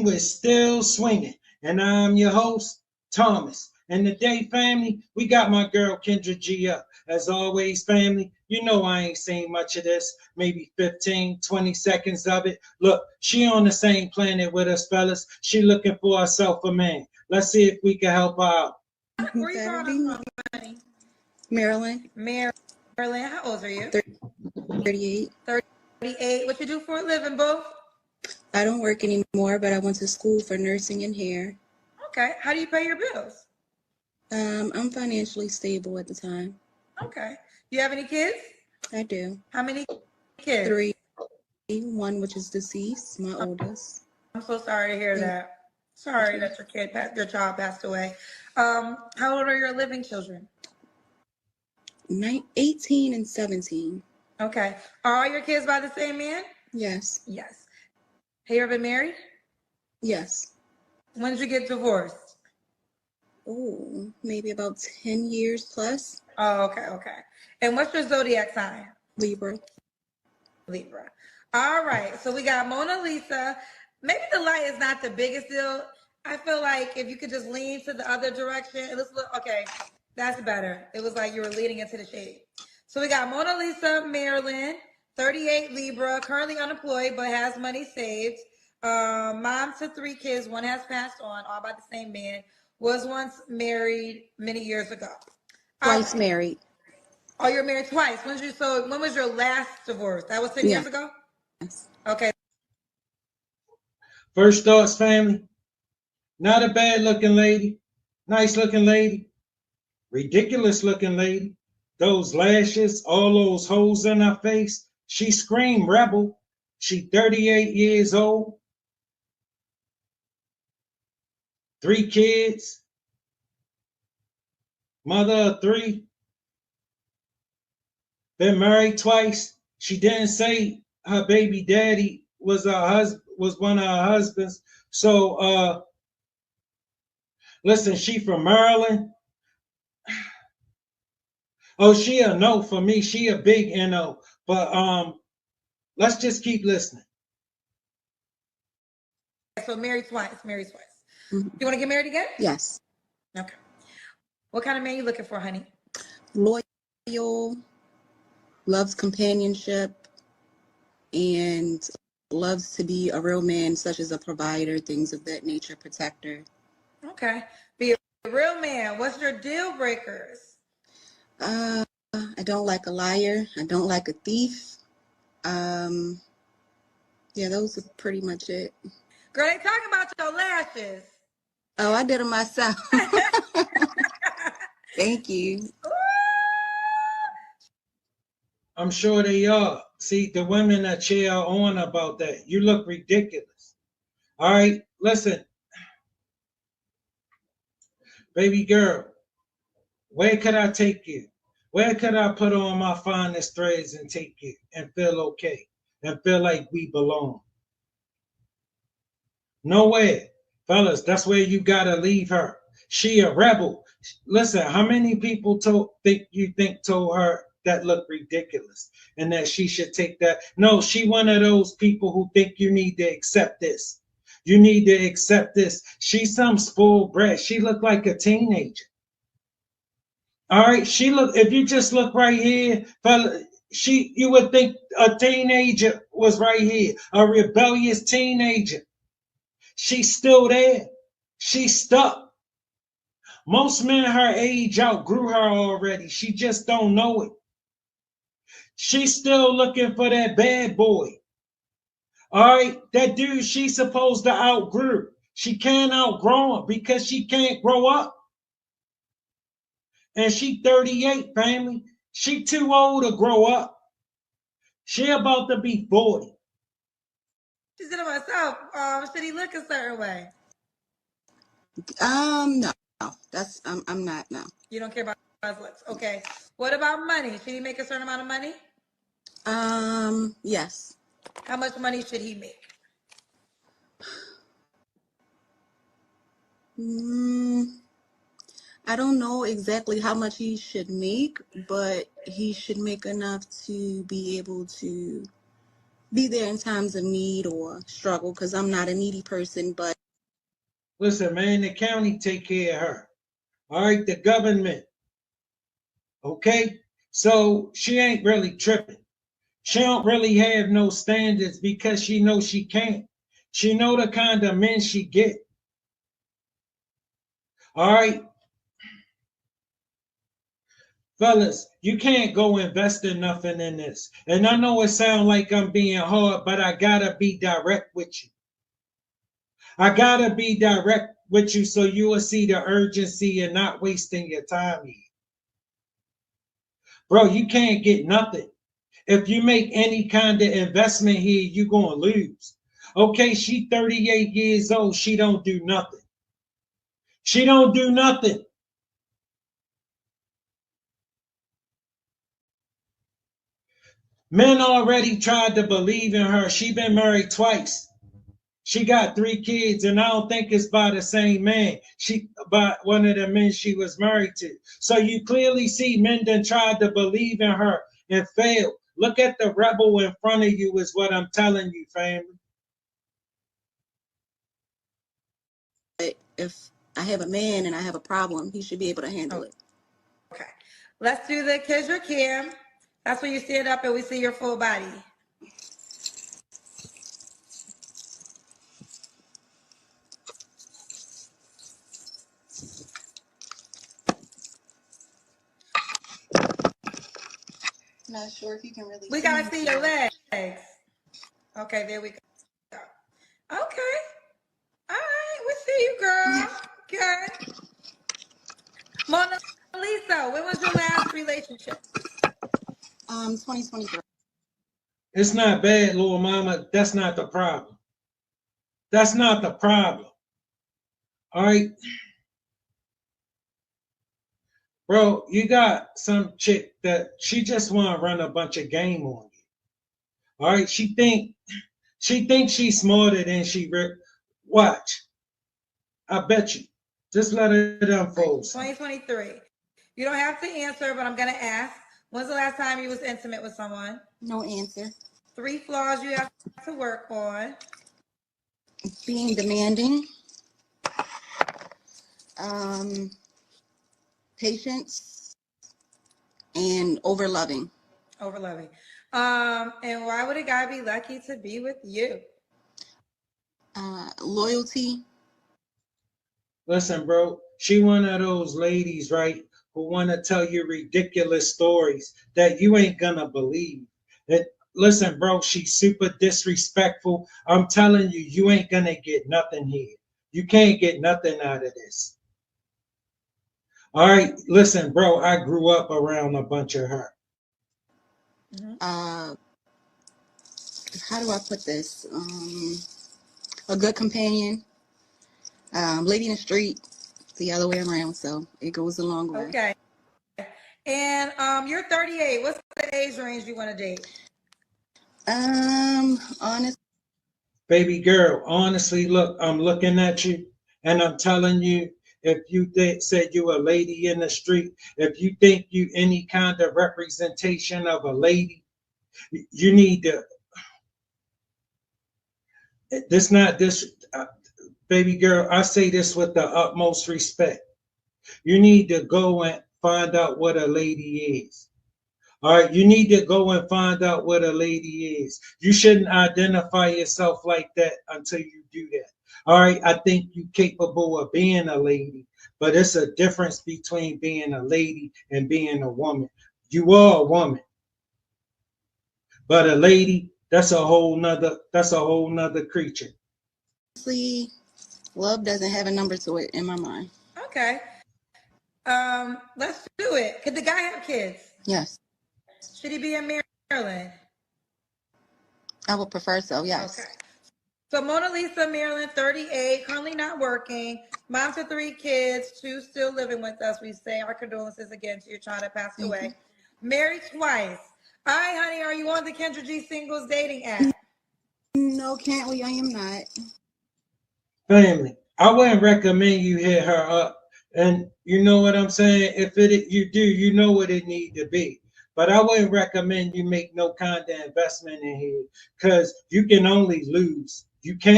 we're still swinging. And I'm your host, Thomas. And today, family, we got my girl Kendra G up. As always, family, you know I ain't seen much of this, maybe 15, 20 seconds of it. Look, she on the same planet with us, fellas. She looking for herself a man. Let's see if we can help her out. Where you calling from, honey? Marilyn. Marilyn, how old are you? 38. 38. What you do for a living, boo? I don't work anymore, but I went to school for nursing and hair. Okay. How do you pay your bills? I'm financially stable at the time. Okay. You have any kids? I do. How many kids? 3. One which is deceased, my oldest. I'm so sorry to hear that. Sorry that your child passed away. How old are your living children? 18 and 17. Okay. Are all your kids by the same man? Yes. Yes. Have you ever been married? Yes. When did you get divorced? Oh, maybe about 10 years plus. Oh, okay. And what's your zodiac sign? Libra. All right. So we got Mona Lisa. Maybe the light is not the biggest deal. I feel like if you could just lean to the other direction. Okay, that's better. It was like you were leaning into the shade. So we got Mona Lisa, Marilyn, 38 Libra, currently unemployed but has money saved. Mom to 3 kids. One has passed on, all by the same man. Was once married many years ago. Twice married. Oh, you're married twice. When was your last divorce? That was 10 years ago? Yes. Okay. First thoughts, family. Not a bad looking lady. Nice looking lady. Ridiculous looking lady. Those lashes, all those holes in her face. She screamed rebel. She 38 years old. 3 kids. Mother of 3. Been married twice. She didn't say her baby daddy was one of her husbands. So listen, she from Maryland. Oh, she a no for me. She a big no. But let's just keep listening. So married twice. Mm-hmm. You want to get married again? Yes. Okay. What kind of man you looking for, honey? Loyal, loves companionship, and loves to be a real man, such as a provider, things of that nature, protector. Okay. Be a real man. What's your deal breakers? I don't like a liar. I don't like a thief. Yeah, those are pretty much it. Girl, they talking about your lashes. Oh, I did them myself. Thank you. I'm sure they are. See, the women that cheer on about that, you look ridiculous. All right, listen. Baby girl, where could I take you? Where could I put on my finest threads and take you and feel okay and feel like we belong? Nowhere. Fellas, that's where you gotta leave her. She a rebel. Listen, how many people told her that looked ridiculous and that she should take that? No, she one of those people who think you need to accept this. You need to accept this. She's some spoiled brat. She looked like a teenager. All right, if you just look right here, fella, you would think a teenager was right here, a rebellious teenager. She's still there. She's stuck. Most men her age outgrew her already. She just don't know it. She's still looking for that bad boy. All right, that dude she's supposed to outgrow. She can't outgrow him because she can't grow up. And she 38, family. She too old to grow up. She about to be 40. She said to myself, should he look a certain way? No. That's I'm not, no. You don't care about his looks. Okay. What about money? Should he make a certain amount of money? Yes. How much money should he make? I don't know exactly how much he should make, but he should make enough to be able to be there in times of need or struggle, because I'm not a needy person, but Listen, man, the county take care of her. All right, the government. Okay? So she ain't really tripping. She don't really have no standards because she knows she can't. She know the kind of men she get. All right, fellas, you can't go invest in nothing in this. And I know it sounds like I'm being hard, but I gotta be direct with you. I gotta be direct with you so you will see the urgency and not wasting your time here. Bro, you can't get nothing. If you make any kind of investment here, you're gonna lose. Okay, she 38 years old. She don't do nothing. She don't do nothing. Men already tried to believe in her. She been married twice. She got 3 kids, and I don't think it's by the same man. She by one of the men she was married to. So you clearly see men done tried to believe in her and failed. Look at the rebel in front of you is what I'm telling you, family. if I have a man and I have a problem, he should be able to handle it. Okay. Let's do the Kzra cam. That's when you stand up and we see your full body. Not sure if you can really We gotta see your legs. Okay, there we go. Okay. All right, we see you, girl. Good. Mona Lisa, when was your last relationship? 2023. It's not bad, little mama. That's not the problem. That's not the problem. All right. Bro, you got some chick that she just want to run a bunch of game on you. All right. She thinks she's smarter than she watch. I bet you. Just let it unfold. 2023. You don't have to answer, but I'm gonna ask. When's the last time you was intimate with someone? No answer. 3 flaws you have to work on. Being demanding. Patience and overloving. Overloving. And why would a guy be lucky to be with you? Loyalty. Listen, bro, she one of those ladies, right, who want to tell you ridiculous stories that you ain't gonna believe. Listen, bro, she's super disrespectful. I'm telling you, you ain't gonna get nothing here. You can't get nothing out of this. All right, listen, bro, I grew up around a bunch of her. How do I put this? A good companion. Lady in the street. The other way around, so it goes a long way. Okay. And you're 38. What's the age range you want to date? Honest. Baby girl, honestly, look, I'm looking at you and I'm telling you, if you said you a lady in the street, if you think you any kind of representation of a lady, you need to. Baby girl, I say this with the utmost respect. You need to go and find out what a lady is. All right, you need to go and find out what a lady is. You shouldn't identify yourself like that until you do that. All right, I think you're capable of being a lady, but it's a difference between being a lady and being a woman. You are a woman, but a lady, that's a whole nother creature. Honestly, love doesn't have a number to it in my mind. Okay. Let's do it. Could the guy have kids? Yes. Should he be in Maryland? I would prefer so, yes. Okay. So Mona Lisa, Marilyn, 38, currently not working, mom to 3 kids, 2 still living with us. We say our condolences again to your child that passed away. Married twice. All right, honey, are you on the Kendra G singles dating app? No, Cantley, I am not. Family, I wouldn't recommend you hit her up. And you know what I'm saying? If you do, you know what it need to be. But I wouldn't recommend you make no kind of investment in here because you can only lose. You can't